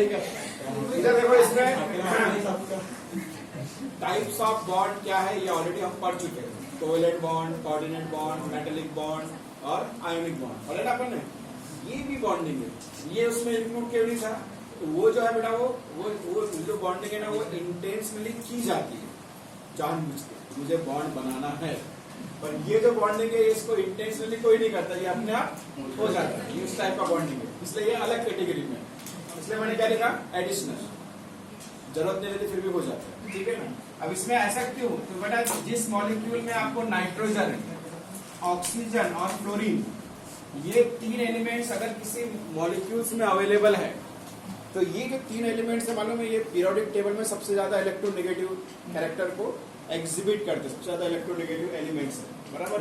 ठीक है, इधर देखो इसमें टाइप्स ऑफ बॉन्ड क्या है, ये ऑलरेडी हम पढ़ चुके हैं। Covalent bond, coordinate bond, metallic bond और आयोनिक बॉन्ड, और अपन ने ये भी बॉन्डिंग है, ये उसमें इंक्लूड क्यों नहीं था? तो वो जो है बेटा वो जो बॉन्डिंग है ना, वो इंटेंशनली की जाती है, जानबूझ के मुझे बॉन्ड बनाना है। पर ये जो बॉन्डिंग है इसको इंटेंशनली कोई नहीं करता, ये अपने आप हो जाता है, ये उस टाइप का बॉन्डिंग है, इसलिए ये अलग कैटेगरी में है। इसलिए मैंने क्या लिखा, एडिशनल, जरूरत नहीं रहती फिर भी हो जाता है, ठीक है ना। अब इसमें ऐसा क्यों? तो बेटा जिस मॉलिक्यूल में आपको नाइट्रोजन, ऑक्सीजन और फ्लोरीन, ये तीन एलिमेंट्स अगर किसी मॉलिक्यूल्स में अवेलेबल है, तो ये जो तीन एलिमेंट्स है मालूम है, ये पीरियोडिक टेबल में सबसे ज्यादा इलेक्ट्रोनेगेटिव कैरेक्टर को एग्जिबिट करते हैं, सबसे ज्यादा इलेक्ट्रोनेगेटिव एलिमेंट्स है, बराबर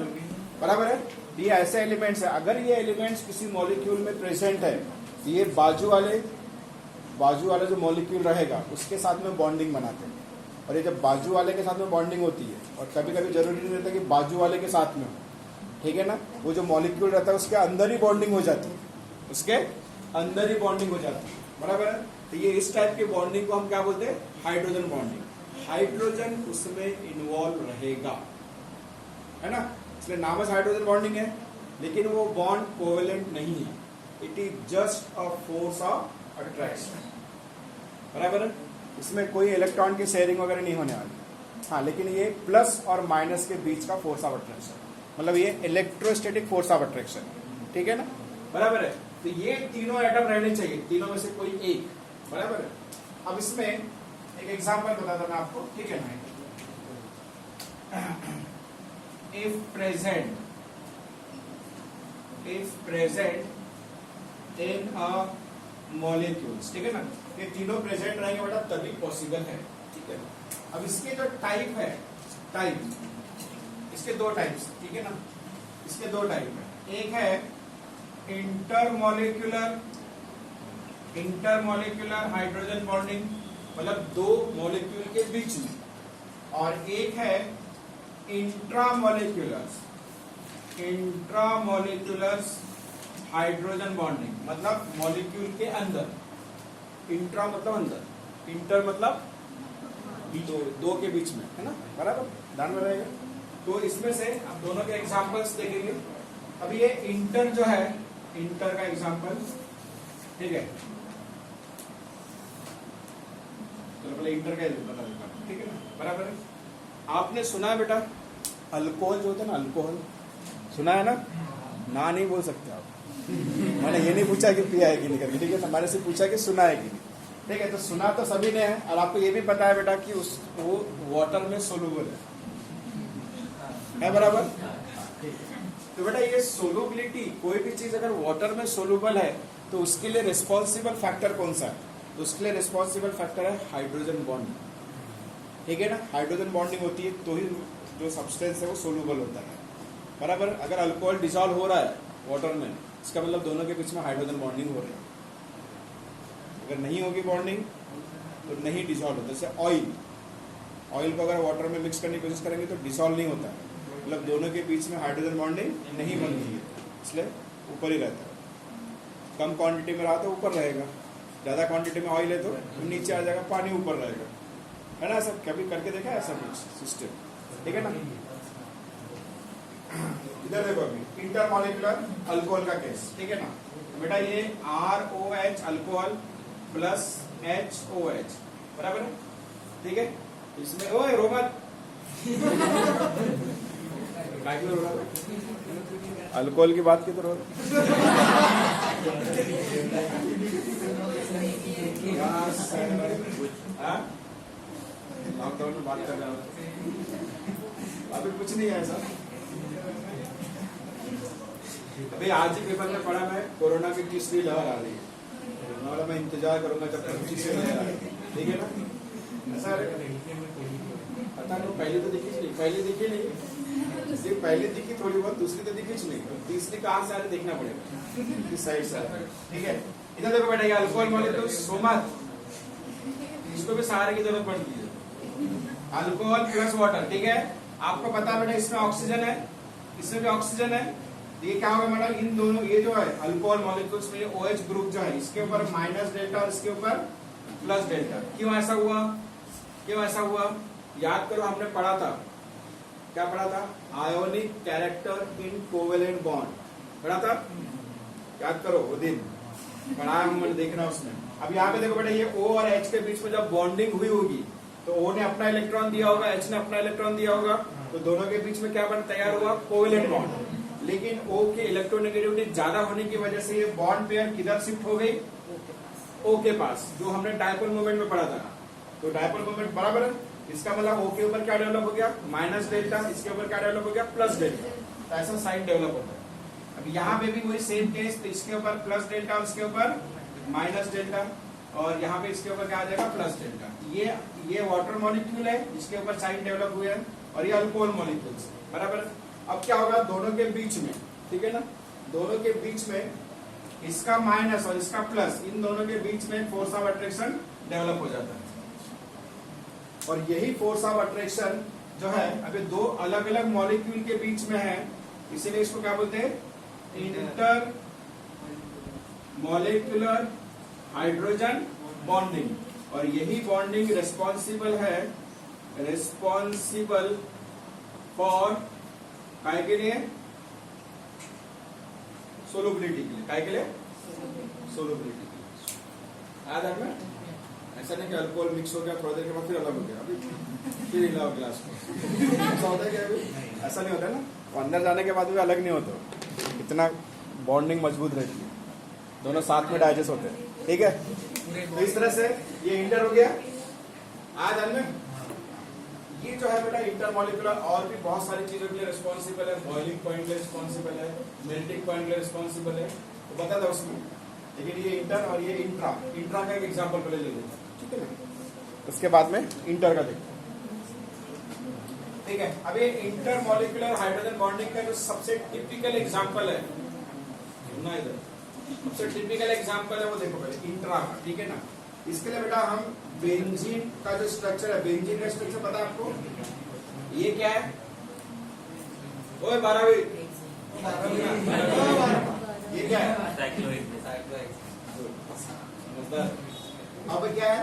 बराबर है। ये ऐसे एलिमेंट्स है, अगर ये एलिमेंट्स किसी मॉलिक्यूल में प्रेजेंट है, तो ये बाजू वाले जो मॉलिक्यूल रहेगा उसके साथ में बॉन्डिंग बनाते हैं, और ये जब बाजू वाले के साथ में बॉन्डिंग होती है, और कभी कभी जरूरी नहीं रहता कि बाजू वाले के साथ में हो, ठीक है ना, वो जो मॉलिक्यूल रहता है उसके अंदर ही बॉन्डिंग हो जाती है, उसके अंदर ही बॉन्डिंग हो जाती है, बराबर है। तो ये इस टाइप की बॉन्डिंग को हम क्या बोलते हैं, हाइड्रोजन बॉन्डिंग। हाइड्रोजन उसमें इन्वॉल्व रहेगा, है ना, इसलिए नाम हाइड्रोजन बॉन्डिंग है, लेकिन वो बॉन्ड कोवेलेंट नहीं है, it is just a force of attraction, बराबर है। इसमें कोई इलेक्ट्रॉन की शेयरिंग वगैरह नहीं होने वाली, हाँ, लेकिन ये प्लस और माइनस के बीच का फोर्स ऑफ अट्रैक्शन, मतलब ये इलेक्ट्रोस्टैटिक फोर्स ऑफ अट्रैक्शन, ठीक है ना, बराबर है। तो ये तीनों एटम रहने चाहिए, तीनों में से कोई एक, बराबर है। अब इसमें एक एग्जांपल बताता मैं आपको, ठीक है ना। If present in a molecules, ठीक है ना, ये तीनों प्रेजेंट रहेंगे बेटा तभी पॉसिबल है, ठीक है। अब इसके जो टाइप है, इसके दो टाइप्स, ठीक है ना, इसके दो टाइप है। एक है इंटरमॉलिक्यूलर हाइड्रोजन बॉन्डिंग, मतलब दो मॉलिक्यूल के बीच में, और एक है इंट्रामॉलिक्यूलर हाइड्रोजन बॉन्डिंग, मतलब मॉलिक्यूल के अंदर। इंट्रा मतलब अंदर, इंटर मतलब दो के बीच में, है ना, बराबर, ध्यान में रहेगा। तो इसमें से आप दोनों के एग्जांपल्स देखेंगे। अब ये इंटर जो है, इंटर का एग्जांपल, ठीक है, चलो पहले इंटर का बता देता हूं, ठीक है ना, बराबर है। आपने सुना है बेटा अल्कोहल जो होता है ना, अल्कोहल सुना है ना नहीं बोल सकते आप मैंने ये नहीं पूछा कि पिया है कि नहीं करके, ठीक है, हमारे से पूछा कि सुना है कि नहीं, ठीक है। तो सुना तो सभी ने है, और आपको ये भी पता है बेटा कि वो वाटर में सोलुबल है, बराबर। तो बेटा ये सोलुबिलिटी, कोई भी चीज अगर वाटर में सोलुबल है तो उसके लिए रिस्पॉन्सिबल फैक्टर कौन सा है? तो उसके लिए रिस्पॉन्सिबल फैक्टर है हाइड्रोजन बॉन्ड, ठीक है ना। हाइड्रोजन बॉन्डिंग होती है तो ही जो सब्सटेंस है वो सोलुबल होता है, बराबर। अगर अल्कोहल डिसॉल्व हो रहा है वाटर में, इसका मतलब दोनों के बीच में हाइड्रोजन बॉन्डिंग हो रही है। अगर नहीं होगी बॉन्डिंग तो नहीं डिसॉल्व होता। जैसे ऑयल को अगर वाटर में मिक्स करने की कोशिश करेंगे तो डिसॉल्व नहीं होता है, मतलब दोनों के बीच में हाइड्रोजन बॉन्डिंग नहीं बनती है, इसलिए ऊपर ही रहता है। कम क्वांटिटी में रहा तो ऊपर रहेगा, ज्यादा क्वांटिटी में ऑयल है तो नीचे आ जाएगा, पानी ऊपर रहेगा, है ना। ऐसा कभी करके देखा है ऐसा कुछ सिस्टम, ठीक है ना। इधर देखो अभी इंटरमॉलिक्यूलर अल्कोहल का केस, ठीक है ना बेटा। ये ROH अल्कोहल प्लस HOH, बराबर है, ठीक है। इसमें ओए रो मत अल्कोहल की बात की तो रो लॉकडाउन में बात कर रहा हूँ, अभी कुछ नहीं है ऐसा। अभी आज ही पेपर में पढ़ा मैं, कोरोना की तीसरी लहर आ रही है, मतलब मैं इंतजार करूंगा जब तक तीसरी लहर आए, ठीक है ना। ऐसा पता नहीं, पहले तो दिखी नहीं, पहले दिखी थोड़ी बहुत, दूसरी तो दिखी नहीं, तीसरी कहाँ से आ रही देखना पड़ेगा, इस साइड से, ठीक है। इधर देखो बेटा, ये अल्कोहल मॉलिक्यूल सोमत, इसको भी सहारे की जरूरत पड़ती है। अल्कोहल प्लस वाटर, ठीक है। आपको पता है बेटा इसमें ऑक्सीजन है, इसमें भी ऑक्सीजन है, ये क्या होगा मैडम, इन दोनों ये जो है अल्कोहल मॉलिक्यूल्स में OH ग्रुप जो है इसके ऊपर माइनस डेल्टा और इसके ऊपर प्लस डेल्टा। क्यों ऐसा हुआ, क्यों ऐसा हुआ? याद करो हमने पढ़ा था, क्या पढ़ा था? Ionic character in covalent bond पढ़ा था, याद करो वो दिन पढ़ाया हमने, देखना उसमें। अब यहाँ पे देखो बेटा, ये O और H के बीच में जब बॉन्डिंग हुई होगी तो O ने अपना इलेक्ट्रॉन दिया होगा, H ने अपना इलेक्ट्रॉन दिया होगा, तो दोनों के बीच में क्या बन तैयार हुआ? Covalent bond. लेकिन O की इलेक्ट्रोनेगेटिविटी ज्यादा होने की वजह से ये बॉन्ड पेयर किधर शिफ्ट हो गई? O के पास, जो हमने डायपोल मोमेंट में पढ़ा था। तो डायपोल मोमेंट बराबर है, इसका मतलब O के ऊपर क्या डेवलप हो गया? माइनस डेल्टा, इसके ऊपर क्या डेवलप हो गया? Plus delta. तो ऐसा साइन डेवलप होता है। अब यहाँ पे भी वही सेम केस, तो इसके ऊपर प्लस डेल्टा और इसके ऊपर माइनस डेल्टा, और यहाँ पे इसके ऊपर क्या आ जाएगा? Plus delta. ये वाटर मॉलिक्यूल है, इसके ऊपर साइन डेवलप हुए हैं, और ये अल्कोहल मॉलिक्यूल्स बराबर। अब क्या होगा दोनों के बीच में, ठीक है ना, दोनों के बीच में इसका माइनस और इसका प्लस, इन दोनों के बीच में फोर्स ऑफ अट्रैक्शन डेवलप हो जाता है। और यही फोर्स ऑफ अट्रैक्शन जो है अभी दो अलग अलग मॉलिक्यूल के बीच में है, इसीलिए इसको क्या बोलते हैं? Inter molecular hydrogen bonding. और यही बॉन्डिंग रिस्पॉन्सिबल है, रिस्पॉन्सिबल फॉर काय के लिए? सोलुबिलिटी के लिए। काय के लिए? सोलुबिलिटी के लिए। याद है में? ऐसा नहीं कि अल्कोहल मिक्स हो गया थोड़ी देर के बाद फिर अलग हो गया, अभी फिर हिलाओ गिलास को, ऐसा होता है क्या? अभी ऐसा नहीं होता है ना, तो अंदर जाने के बाद भी अलग नहीं होता, इतना बॉन्डिंग मजबूत रहती है, दोनों साथ में डाइजेस्ट होते हैं, ठीक है। तो इस तरह से ये इंटर हो गया। आज हमें ये जो है बेटा इंटरमॉलिक्यूलर और भी बहुत सारी चीजों के लिए रिस्पॉन्सिबल है, बॉइलिंग पॉइंट के लिए रिस्पॉन्सिबल है, मेल्टिंग पॉइंट के लिए रिस्पॉन्सिबल है, तो बता दो उसमें। लेकिन ये इंटर और ये इंट्रा, इंट्रा का एक एग्जाम्पल पहले ले लेते हैं, ठीक है ना, उसके बाद में इंटर का देखते हैं, ठीक है। अब ये इंटरमॉलिक्यूलर हाइड्रोजन बॉन्डिंग का जो सबसे टिपिकल एग्जाम्पल है ना, इधर सबसे टिपिकल एग्जाम्पल है वो देखो पहले इंट्रा का, ठीक है ना। इसके लिए बेटा हम बेंजीन का जो स्ट्रक्चर है, बेंजीन का स्ट्रक्चर पता है आपको? ये क्या है? ओए 12वीं, ये क्या है? साइक्लोइड। अब क्या है?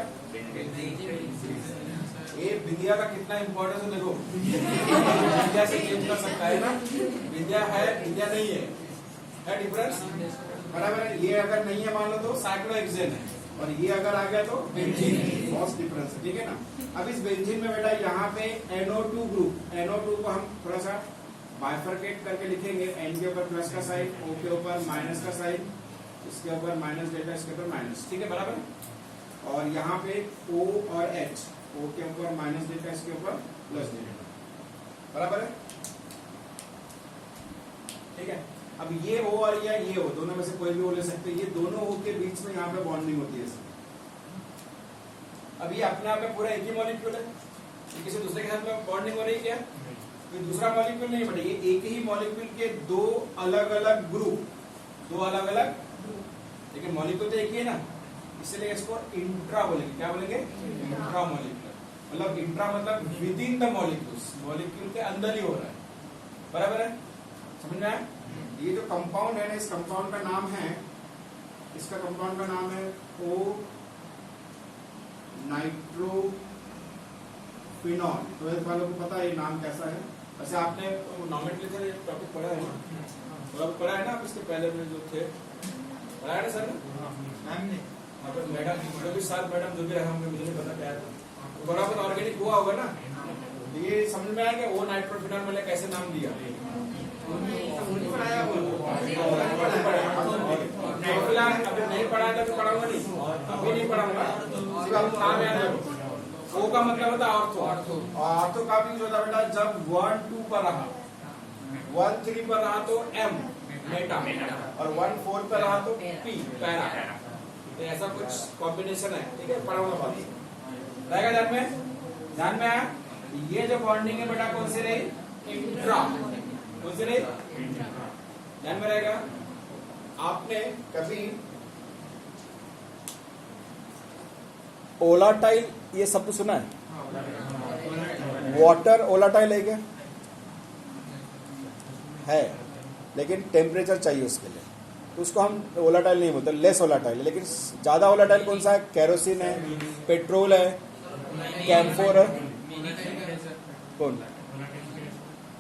ये बिंदिया का कितना इंपॉर्टेंस है देखो, बिंदिया से चेंज कर सकता है ना, बिंदिया है बिंदिया नहीं है डिफरेंस बराबर है। ये अगर नहीं है मान लो तो साइक्लोहेक्सेन है, और ये अगर आ गया तो बेंजीन, बहुत डिफरेंस है, ठीक है ना। अब इस बेंजीन में बेटा यहाँ पे NO2 ग्रुप, NO2 को हम थोड़ा सा बाइफरकेट करके लिखेंगे, N के ऊपर प्लस का साइन, O के ऊपर माइनस का साइन, इसके ऊपर माइनस डेल्टा, इसके ऊपर माइनस, ठीक है बराबर। और यहाँ पे O और H, O के ऊपर माइनस डेल्टा, इसके ऊपर प्लस डेल्टा, बराबर है, ठीक है। अब ये O और ये O दोनों में से कोई भी O ले सकते हैं, ये दोनों O के बीच में यहाँ पे बॉन्डिंग होती है। अब ये अपने आप में पूरा एक ही मॉलिक्यूल है, किसी दूसरे के साथ में बॉन्डिंग हो रही है क्या? कोई दूसरा मॉलिक्यूल नहीं बटे, ये एक ही मॉलिक्यूल के दो अलग अलग ग्रुप, दो अलग अलग, लेकिन मॉलिक्यूल तो एक ही है ना, इसलिए इसको इंट्रा बोलेंगे। क्या बोलेंगे? Intra molecular. मतलब इंट्रा मतलब with in the molecules, molecule के अंदर ही हो रहा है, बराबर है, समझ में आया? ये जो कंपाउंड है ना, इस कंपाउंड का नाम है, इसका कंपाउंड का नाम है O नाइट्रोफिनॉल। तो इस वालों को पता है ये नाम कैसा है? वैसे आपने नॉमेनक्लेचर टॉपिक पढ़ा है ना, थोड़ा पढ़ा है ना, आप इसके पहले में जो थे पढ़ा है ना सर? मैम ने मैडम जो भी साल मैडम जो भी रहा होंगे, मुझे नहीं पता क्या है, थोड़ा बहुत ऑर्गेनिक हुआ होगा ना, ये समझ में आया कि O नाइट्रोफिनॉल मैंने कैसे नाम दिया? अभी नहीं पढ़ाया तो पढ़ाऊंगा नहीं, अभी नहीं पढ़ाऊंगा, नाम याद रखो। O का मतलब होता है ऑर्थो, ऑर्थो का भी होता बेटा जब 1-2 पर रहा, 1-3 पर रहा तो M मेटा, और 1-4 पर रहा तो P पैरा, तो ऐसा कुछ कॉम्बिनेशन है, ठीक है, पढ़ाऊंगा बाद में, रहेगा ध्यान में, ध्यान में आया। ये जो बॉन्डिंग है बेटा कौन सी रही? इंट्रा, कौन सी रही? ध्यान में रहेगा। आपने कभी ओलाटाइल ये शब्द सुना है? वाटर ओलाटाइल है क्या? है, लेकिन टेम्परेचर चाहिए उसके लिए, तो उसको हम वोलाटाइल नहीं बोलते, लेस वोलाटाइल है। लेकिन ज़्यादा वोलाटाइल कौन सा है? केरोसिन है, पेट्रोल है, कैम्फोर है। कौन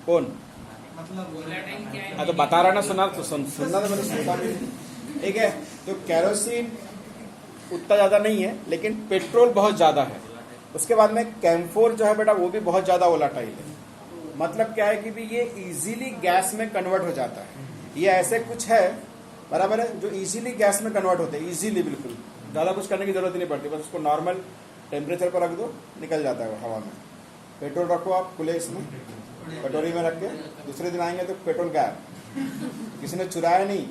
कौन तो बता रहा ना, सुनना तो मैंने सुनता भी। ठीक है, तो केरोसिन उतना ज़्यादा नहीं है, लेकिन पेट्रोल बहुत ज़्यादा है। उसके बाद में कैम्फोर जो है बेटा, वो भी बहुत ज़्यादा वोलाटाइल है। मतलब क्या है कि भी ये इजीली गैस में कन्वर्ट हो जाता है। ये ऐसे कुछ है, बराबर है, जो इजीली गैस में कन्वर्ट होते हैं, इजीली, बिल्कुल ज़्यादा कुछ करने की जरूरत ही नहीं पड़ती, बस उसको नॉर्मल टेम्परेचर पर रख दो, निकल जाता है हवा में। पेट्रोल रखो आप खुले इसमें कटोरी में रख के, दूसरे दिन आएंगे तो पेट्रोल गायब, किसी ने चुराया नहीं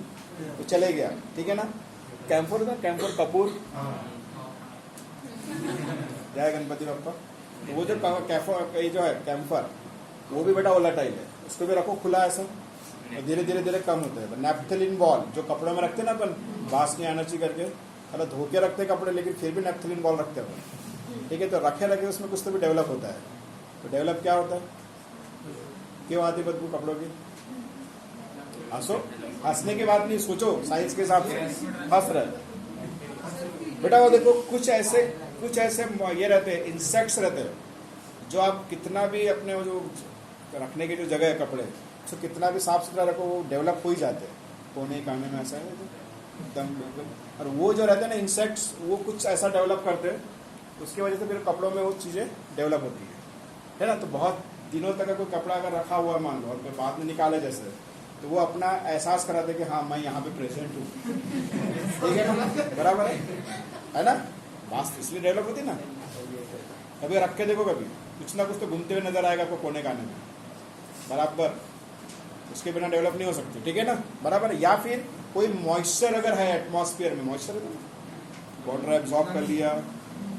तो चले गया, ठीक है ना। कैम्फोर था, कैम्फोर कपूर, जय गणपति बप्पा। तो वो जो ये जो है कैम्फर, वो भी बेटा वोलाटाइल है, उसको भी रखो खुला ऐसा, और धीरे धीरे धीरे कम होता है। नेफ्थलीन बॉल जो कपड़ों में रखते हैं ना अपन, बांस की एनर्जी करके, अरे धो के रखते कपड़े, लेकिन फिर भी नेफ्थलीन बॉल रखते हैं अपन, ठीक है। तो रखे रखे उसमें कुछ तो भी डेवलप होता है। तो डेवलप क्या होता है, क्यों आती बदबू कपड़ों की? हंसो, हंसने की बात नहीं, सोचो साइंस के हिसाब से हंस रहे बेटा। वो देखो कुछ ऐसे ये रहते हैं, इंसेक्ट्स रहते हैं, जो आप कितना भी अपने वो जो रखने की जो जगह है कपड़े, तो कितना भी साफ सुथरा रखो, वो डेवलप हो ही जाते हैं कोने काने में, ऐसा है एकदम बिल्कुल। और वो जो रहते हैं ना इंसेक्ट्स, वो कुछ ऐसा डेवलप करते हैं, उसकी वजह से फिर कपड़ों में वो चीज़ें डेवलप होती है ना। तो बहुत दिनों तक कोई कपड़ा अगर रखा हुआ मान लो, और फिर बाद में निकाले जैसे, तो वो अपना एहसास कराते कि हाँ मैं यहाँ पे प्रेजेंट हूँ, ठीक है ना, बराबर है ना। बात इसलिए डेवलप होती है ना। कभी रख के देखो, कभी कुछ ना कुछ तो घूमते हुए नजर आएगा आपको कोने काने में, बराबर, उसके बिना डेवलप नहीं हो सकती, ठीक है ना, बराबर। या फिर कोई मॉइस्चर अगर है एटमॉस्फेयर में, मॉइस्चर वाटर एब्जॉर्ब कर लिया,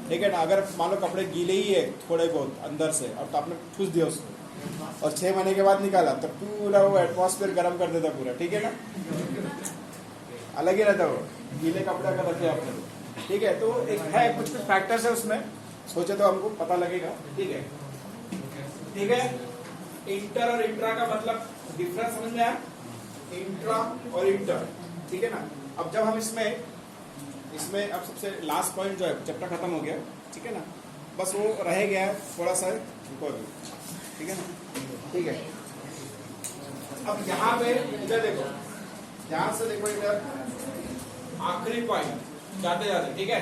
ठीक है ना। अगर मान लो कपड़े गीले ही है थोड़े बहुत अंदर से, और तो आपने ठूस दिया उसको, और 6 महीने के बाद निकाला, तो पूरा वो एटमॉस्फेयर गर्म कर देता पूरा, ठीक है ना। अलग ही रहता वो गीले कपड़े अगर रखे आपने, ठीक है। तो एक है, कुछ फैक्टर्स है उसमें, सोचे तो हमको पता लगेगा, ठीक है, ठीक है। इंटर और इंट्रा का मतलब डिफरेंस समझ में आया, इंट्रा और इंटर, ठीक है ना। अब जब हम इसमें अब सबसे लास्ट पॉइंट जो है, चैप्टर खत्म हो गया, ठीक है ना, बस वो रह गया है थोड़ा सा, ठीक है ना, ठीक है। अब यहाँ पे इधर देखो, ध्यान से देखो इधर, आखिरी पॉइंट जाते, ठीक है।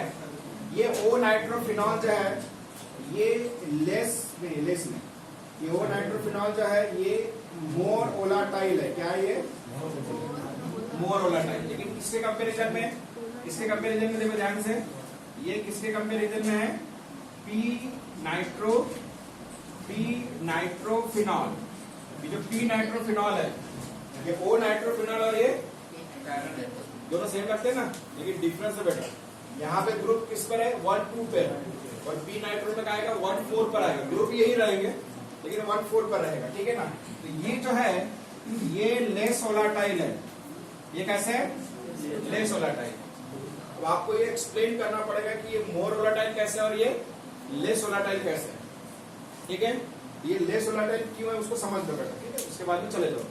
ये ओ नाइट्रोफिनॉल जो है, ये लेस में ये ओ नाइट्रोफिनॉल जो है, ये मोर वोलाटाइल है। क्या है ये? More volatile. लेकिन किसके कंपैरिजन में? इसके कंपैरिजन में देखो ध्यान से, ये किसके कंपैरिजन में है? P nitrophenol. ये जो पी नाइट्रोफिनॉल है, ये ओ नाइट्रोफिनॉल और ये दोनों सेम लगते हैं ना, लेकिन डिफरेंस है बेटा। यहाँ पे ग्रुप किस पर है? 1-2 पे है, और पी नाइट्रो में आएगा 1-4 पर आएगा। ग्रुप यही रहेंगे, लेकिन 1-4 पर रहेगा, ठीक है ना। तो ये जो है, ये लेस वोलाटाइल है। ये कैसे है? Less volatile. अब आपको ये एक्सप्लेन करना पड़ेगा कि ये मोर वोलाटाइल कैसे है और ये लेस वोलाटाइल कैसे है, ठीक है। ये लेस वोलाटाइल क्यों है उसको समझ लो बेटा, ठीक है। उसके बाद में चले जाओ,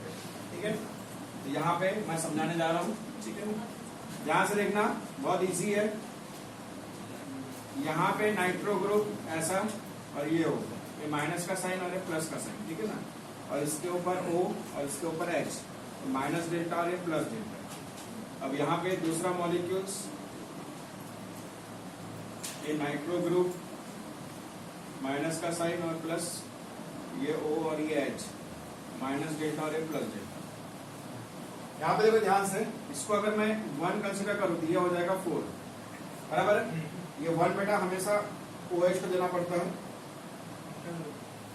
ठीक है। तो यहाँ पे मैं समझाने जा रहा हूँ, ठीक है। ध्यान से देखना, बहुत इजी है। यहाँ पे नाइट्रो ग्रुप ऐसा, और ये हो, ये माइनस का साइन और ये प्लस का साइन, ठीक है ना। और इसके ऊपर O और इसके ऊपर H, माइनस डेल्टा और ये प्लस डेल्टा। अब यहाँ पे दूसरा मॉलिक्यूल्स, ये नाइट्रो ग्रुप, माइनस का साइन और प्लस, ये O और ये H, माइनस डेल्टा और ये प्लस डेल्टा। यहाँ पे देखो ध्यान से, इसको अगर मैं 1 कंसिडर करूँ तो ये हो जाएगा 4, बराबर है। ये 1 बेटा हमेशा OH को देना पड़ता है,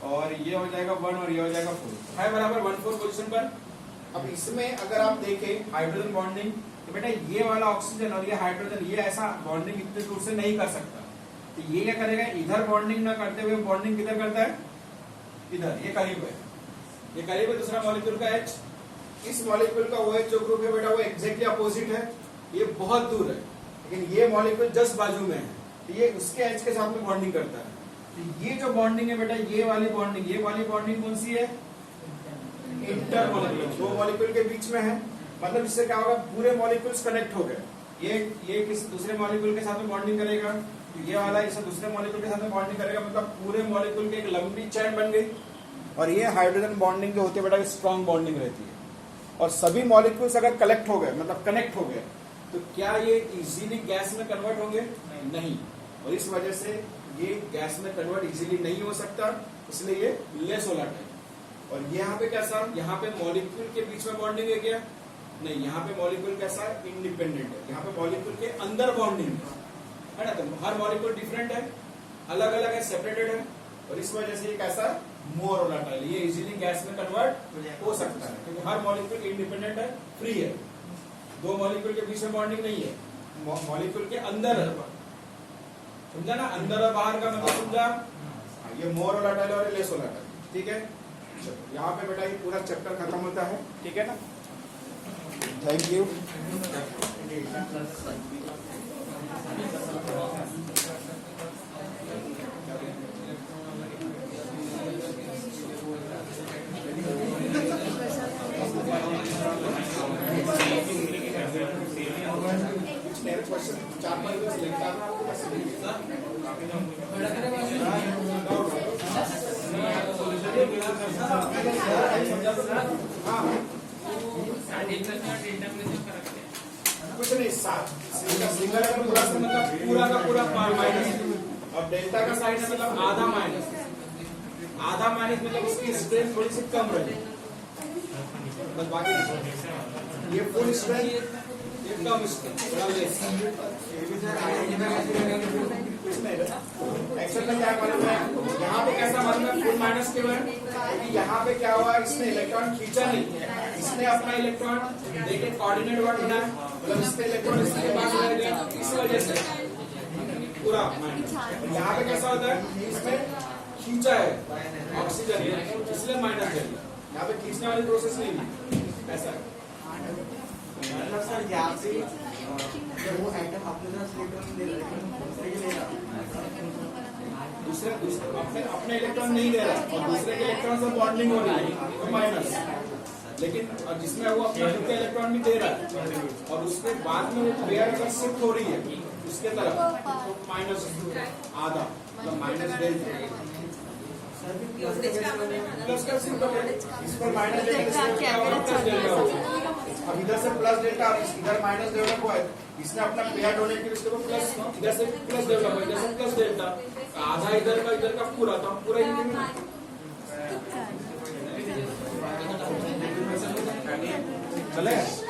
और ये हो जाएगा 1 और ये हो जाएगा 4 है, बराबर 1-4 पोजीशन पर। अब इसमें अगर आप देखें हाइड्रोजन बॉन्डिंग, तो बेटा ये वाला ऑक्सीजन और ये हाइड्रोजन, ये ऐसा बॉन्डिंग इतने दूर से नहीं कर सकता। तो ये क्या करेगा? इधर बॉन्डिंग ना करते हुए बॉन्डिंग किधर करता है? इधर, ये करीब है, ये करीब है दूसरा मॉलिक्यूल का H। इस मॉलिक्यूल का OH जो ग्रुप है बेटा, वो एग्जैक्टली अपोजिट है, ये बहुत दूर है, लेकिन ये मॉलिक्यूल जस्ट बाजू में है, तो ये उसके H के साथ में बॉन्डिंग करता है। तो ये जो बॉन्डिंग है बेटा, ये वाली बॉन्डिंग कौन सी है? इंटरमॉलिक्यूलर, दो मॉलिक्यूल के बीच में है, मतलब इससे क्या होगा, पूरे मॉलिक्यूल्स कनेक्ट हो गए। ये किसी दूसरे मॉलिक्यूल के साथ में बॉन्डिंग करेगा, ये वाला इसे दूसरे मॉलिक्यूल के साथ में बॉन्डिंग करेगा, मतलब पूरे मॉलिक्यूल की एक लंबी चेन बन गई। और ये हाइड्रोजन बॉन्डिंग जो होती है बेटा स्ट्रॉन्ग बॉन्डिंग रहती है। और सभी मॉलिक्यूल्स अगर कलेक्ट हो गए, मतलब कनेक्ट हो गए, तो क्या ये इजीली गैस में कन्वर्ट होंगे? नहीं। और इस वजह से ये गैस में कन्वर्ट इजीली नहीं हो सकता, इसलिए ये लेस वोलेटाइल। और यहाँ पे कैसा, यहाँ पे मॉलिक्यूल के बीच में बॉन्डिंग है क्या? नहीं, यहाँ पे मॉलिक्यूल कैसा है, इंडिपेंडेंट है। यहाँ पे मॉलिक्यूल के अंदर बॉन्डिंग है ना, तो हर मॉलिक्यूल डिफरेंट है, अलग अलग है, सेपरेटेड है। और इस वजह से ये कैसा है, मोर वोलेटाइल, ये इजीली गैस में कन्वर्ट हो सकता है, क्योंकि हर मॉलिक्यूल इंडिपेंडेंट है, फ्री है। दो मॉलिक्यूल के बीच में बॉन्डिंग नहीं है, मॉलिक्यूल के अंदर है। समझा ना, अंदर और बाहर का मतलब समझा। ये मोर वोलेटाइल और लेस वोलेटाइल, ठीक है। यहाँ पे बेटा ये पूरा चैप्टर खत्म होता है, ठीक है ना। Thank you. कुछ नहीं, सिंगल का पूरा से मतलब पूरा का पूरा माइनस, और डेल्टा का साइन है मतलब आधा माइनस। आधा माइनस मतलब उसकी स्ट्रेंथ थोड़ी सी कम रहेगी, बस बाकी नहीं। ये फुल स्ट्रेंथ, ये कम स्ट्रेंथ, थोड़ा लेस। एक्चुअल में क्या मालूम है, यहाँ पे कैसा मालूम है, फुल माइनस क्यों है? क्योंकि यहाँ पे क्या हुआ, इसने इलेक्ट्रॉन खींचा नहीं, इसने अपना इलेक्ट्रॉन लेके कोऑर्डिनेट वन बनाया, मतलब इसके इलेक्ट्रॉन इसके पास रह गया, इस वजह से पूरा माइनस। यहाँ पे कैसा होता है, इसमें खींचा है ऑक्सीजन, इसलिए माइनस है। यहाँ पे खींचने वाली प्रोसेस नहीं है, ऐसा है। मतलब सर यहाँ पे जब वो एटम अपने इलेक्ट्रॉन दे रहा दूसरे अपने इलेक्ट्रॉन नहीं दे रहा और दूसरे के इलेक्ट्रॉन से बॉन्डिंग हो रही है तो माइनस। लेकिन जिसमें वो अपना खुद का इलेक्ट्रॉन भी दे रहा है और उसके बाद में वो पेयर अगर शिफ्ट हो रही है उसके तरफ तो माइनस आधा, मतलब माइनस डेल्टा प्लस का शिफ्ट हो गया, इस पर माइनस डेल्टा। अब इधर से प्लस डेल्टा, इधर माइनस डेवलप हुआ है, इसने अपना पेयर होने के लिए प्लस, इधर से प्लस डेवलप हुआ, इधर से प्लस डेल्टा, आधा इधर का पूरा, तो पूरा चलेगा।